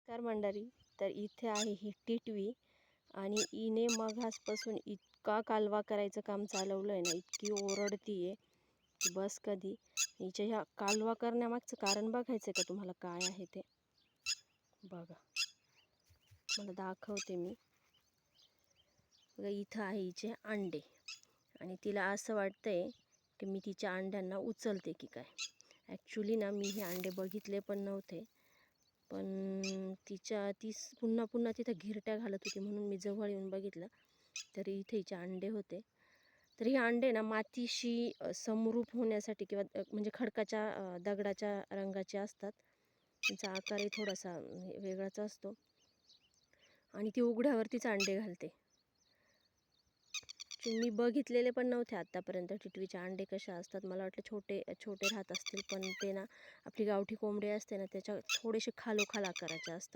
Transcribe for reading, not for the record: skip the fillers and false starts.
नमस्कार मंडळी. तर इथे आहे ही टिटवी आणि हिने मघासपासून इतका कालवा करायचं काम चालवलं आहे ना, इतकी ओरडती आहे की बस कधी. हिच्या ह्या कालवा करण्यामागचं कारण बघायचं का तुम्हाला काय आहे ते बघा, मला दाखवते मी. बघा, इथं आहे हिचे अंडे आणि तिला असं वाटतंय की मी तिच्या अंड्यांना उचलते की काय. ॲक्च्युली ना, मी हे अंडे बघितले पण नव्हते, पण ती पुन्हा पुन्हा तिथं घिरट्या घालत होती म्हणून मी जवळ येऊन बघितलं, तर इथे हिचे अंडे होते. तर हे अंडे ना मातीशी समरूप होण्यासाठी किंवा म्हणजे खडकाच्या दगडाच्या रंगाचे असतात. त्यांचा आकारही थोडासा वेगळाच असतो आणि ती उघड्यावरतीच अंडे घालते. मी बघितलेले पण नव्हते आत्तापर्यंत टिटवीचे अंडे कसे असतात. मला वाटलं छोटे छोटे राहत असतील, पण ते ना आपली गावठी कोंबडी असते ना त्याच्या थोडेसे खालोखाल आकाराचे असतात.